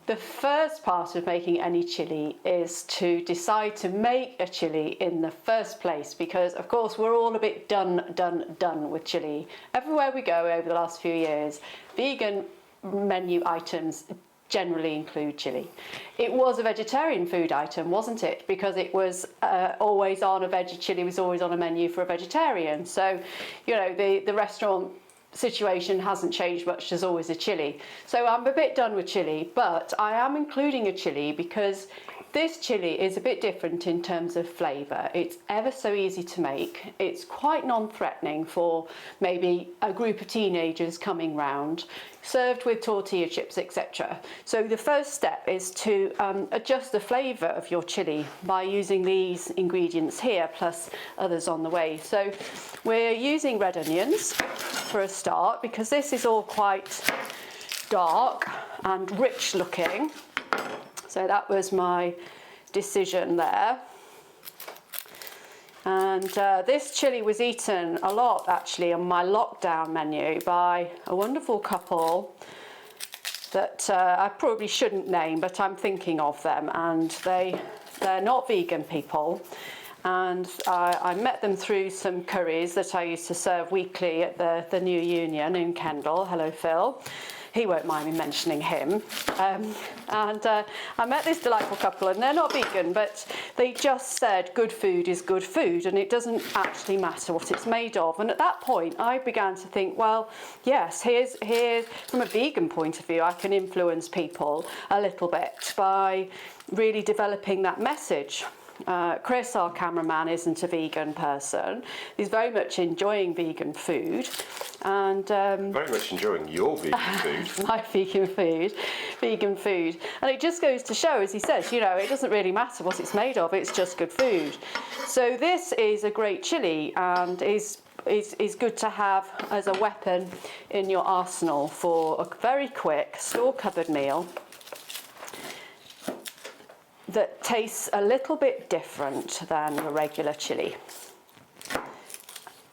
The first part of making any chili is to decide to make a chili in the first place, because of course we're all a bit done with chili. Everywhere we go over the last few years, vegan menu items generally include chili. It was a vegetarian food item, wasn't it? Because it was always on, a veggie chili was always on a menu for a vegetarian. So, you know, the restaurant situation hasn't changed much, there's always a chili. So I'm a bit done with chili, but I am including a chili because this chili is a bit different in terms of flavour. It's ever so easy to make. It's quite non-threatening for maybe a group of teenagers coming round, served with tortilla chips, etc. So the first step is to adjust the flavour of your chili by using these ingredients here, plus others on the way. So we're using red onions for a start, because this is all quite dark and rich looking. So that was my decision there. And this chili was eaten a lot actually on my lockdown menu by a wonderful couple that I probably shouldn't name, but I'm thinking of them, and they're not vegan people. And I met them through some curries that I used to serve weekly at the New Union in Kendal. Hello, Phil. He won't mind me mentioning him. I met this delightful couple, and they're not vegan, but they just said good food is good food, and it doesn't actually matter what it's made of. And at that point, I began to think, well, yes, here's from a vegan point of view, I can influence people a little bit by really developing that message. Chris, our cameraman, isn't a vegan person. He's very much enjoying vegan food, and very much enjoying your vegan food. My vegan food. And it just goes to show, as he says, you know, it doesn't really matter what it's made of, it's just good food. So this is a great chili, and is good to have as a weapon in your arsenal for a very quick store cupboard meal that tastes a little bit different than a regular chili.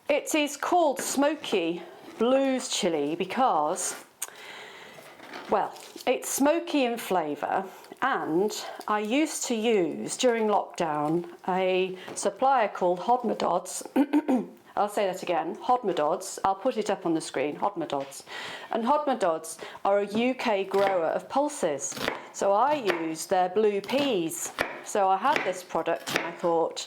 It is called Smokey Blues chili because, well, it's smoky in flavour, and I used to use, during lockdown, a supplier called Hodmedod's. I'll say that again, Hodmedod's. I'll put it up on the screen, Hodmedod's. And Hodmedod's are a UK grower of pulses. So I used their blue peas. So I had this product and I thought,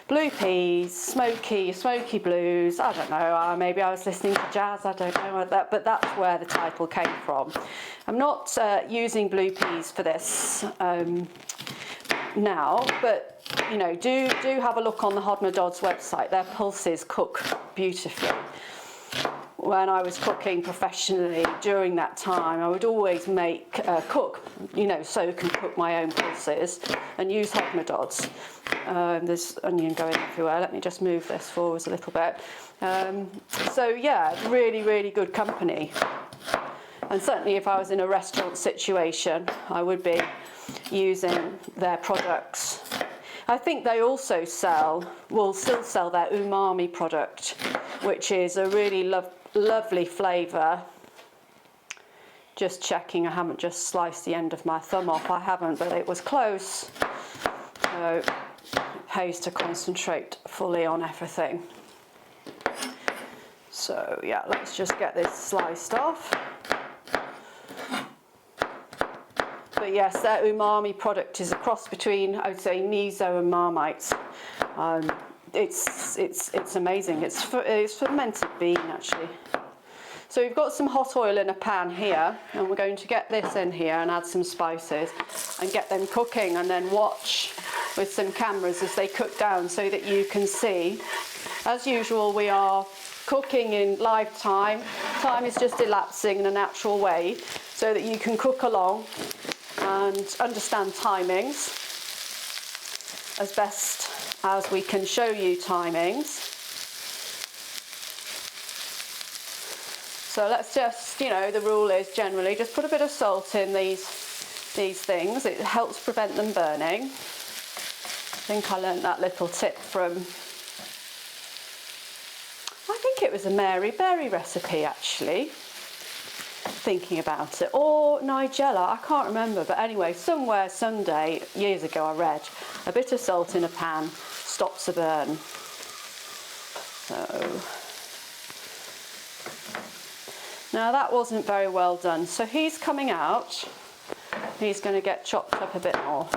blue peas, smoky blues, I don't know, maybe I was listening to jazz, I don't know, but that's where the title came from. I'm not using blue peas for this now, but you know, do have a look on the Hodmedod's website. Their pulses cook beautifully. When I was cooking professionally during that time, I would always cook, you know, soak and cook my own pulses and use Hodmedod's. There's onion going everywhere. Let me just move this forwards a little bit. So yeah, really, really good company. And certainly if I was in a restaurant situation, I would be using their products. I think they also will still sell their umami product, which is a really lovely flavour. Just checking I haven't just sliced the end of my thumb off. I haven't, but it was close. So it pays to concentrate fully on everything. So yeah, let's just get this sliced off. But yes, their umami product is a cross between, I would say, miso and Marmite. It's amazing. It's fermented bean, actually. So we've got some hot oil in a pan here, and we're going to get this in here and add some spices and get them cooking, and then watch with some cameras as they cook down so that you can see. As usual, we are cooking in live time. Time is just elapsing in a natural way so that you can cook along and understand timings as best as we can show you timings. So let's just, you know, the rule is generally just put a bit of salt in these things. It helps prevent them burning. I think I learned that little tip from, I think it was a Mary Berry recipe actually. thinking about it. Or Nigella, I can't remember, but anyway, somewhere, someday, years ago, I read a bit of salt in a pan stops a burn. So now that wasn't very well done. So he's coming out. He's going to get chopped up a bit more.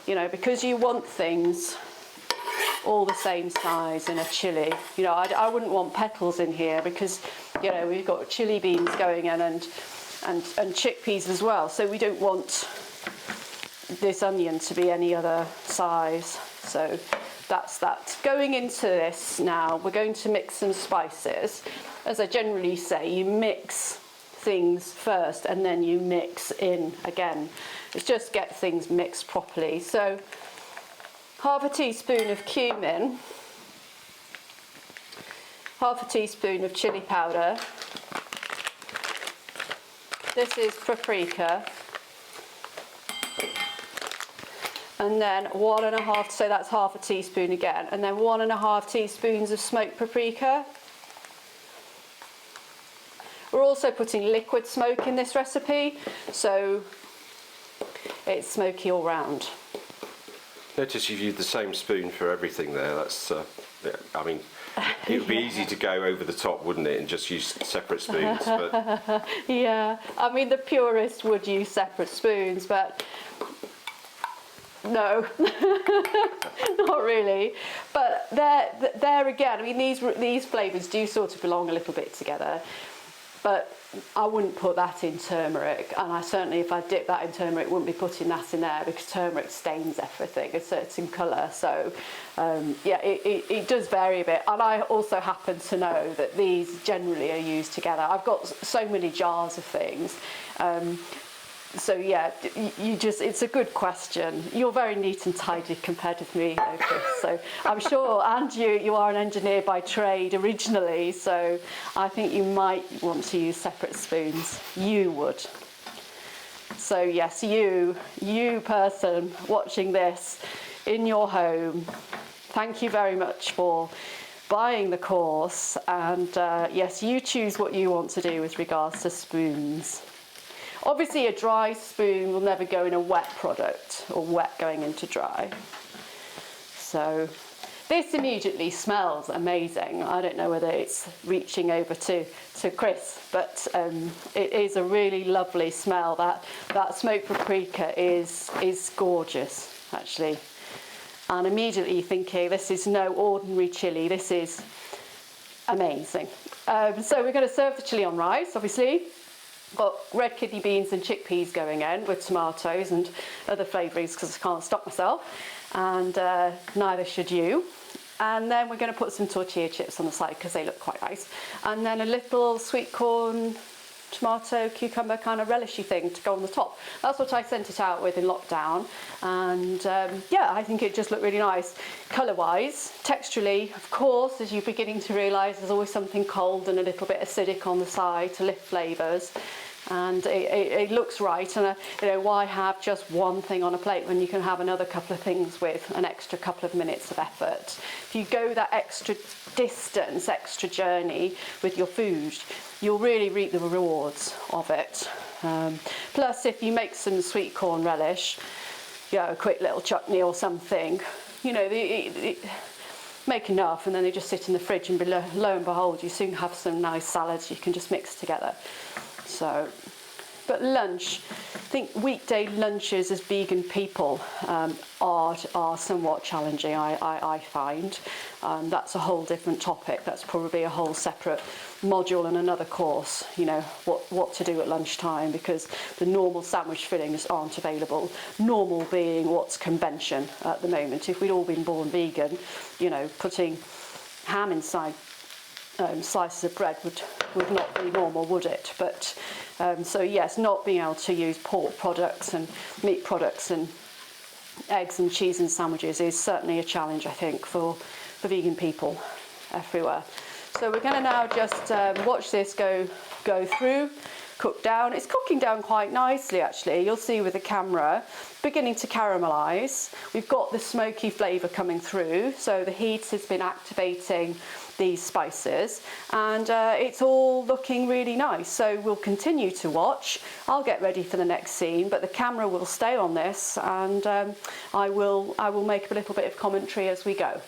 You know, because you want things all the same size in a chilli. You know, I wouldn't want petals in here because, you know, we've got chilli beans going in and chickpeas as well. So we don't want this onion to be any other size. So that's that. Going into this now, we're going to mix some spices. As I generally say, you mix things first and then you mix in again. It's just get things mixed properly. So half a teaspoon of cumin, half a teaspoon of chili powder. This is paprika. And then 1.5, so that's half a teaspoon again, and then 1.5 teaspoons of smoked paprika. We're also putting liquid smoke in this recipe, so it's smoky all round. Notice you've used the same spoon for everything there. That's, yeah, I mean, it would be easy to go over the top, wouldn't it, and just use separate spoons. But yeah, I mean, the purist would use separate spoons, but no, not really. But there again, I mean, these flavours do sort of belong a little bit together. But I wouldn't put that in turmeric, and I certainly, if I dip that in turmeric, wouldn't be putting that in there because turmeric stains everything a certain colour. So yeah, it does vary a bit. And I also happen to know that these generally are used together. I've got so many jars of things. So yeah, it's a good question. You're very neat and tidy compared with me, though, Chris. So I'm sure, and you are an engineer by trade originally, so I think you might want to use separate spoons. You would. So yes, you person watching this in your home, thank you very much for buying the course, and yes, you choose what you want to do with regards to spoons. Obviously a dry spoon will never go in a wet product, or wet going into dry. So this immediately smells amazing. I don't know whether it's reaching over to Chris, but it is a really lovely smell. That smoked paprika is gorgeous, actually. And immediately thinking, this is no ordinary chilli, this is amazing. So we're going to serve the chilli on rice, obviously. Got red kidney beans and chickpeas going in with tomatoes and other flavourings because I can't stop myself, and neither should you. And then we're going to put some tortilla chips on the side because they look quite nice, and then a little sweet corn, tomato, cucumber kind of relishy thing to go on the top. That's what I sent it out with in lockdown, and yeah, I think it just looked really nice. Colour wise, texturally, of course, as you're beginning to realise, there's always something cold and a little bit acidic on the side to lift flavours, and it looks right. And you know, why have just one thing on a plate when you can have another couple of things with an extra couple of minutes of effort? If you go that extra distance, extra journey with your food, you'll really reap the rewards of it. Plus, if you make some sweet corn relish, you know, a quick little chutney or something, you know, make enough and then they just sit in the fridge, and lo and behold, you soon have some nice salads you can just mix together. So, but lunch, I think weekday lunches as vegan people are somewhat challenging, I find. That's a whole different topic. That's probably a whole separate module and another course, you know, what to do at lunchtime, because the normal sandwich fillings aren't available. Normal being what's convention at the moment. If we'd all been born vegan, you know, putting ham inside slices of bread would not be normal, would it? But so yes, not being able to use pork products and meat products and eggs and cheese in sandwiches is certainly a challenge, I think, for vegan people everywhere. So we're going to now just watch this go through cook down. It's cooking down quite nicely actually. You'll see with the camera, beginning to caramelise. We've got the smoky flavour coming through, so the heat has been activating these spices, and it's all looking really nice. So we'll continue to watch. I'll get ready for the next scene, but the camera will stay on this, and I will make a little bit of commentary as we go.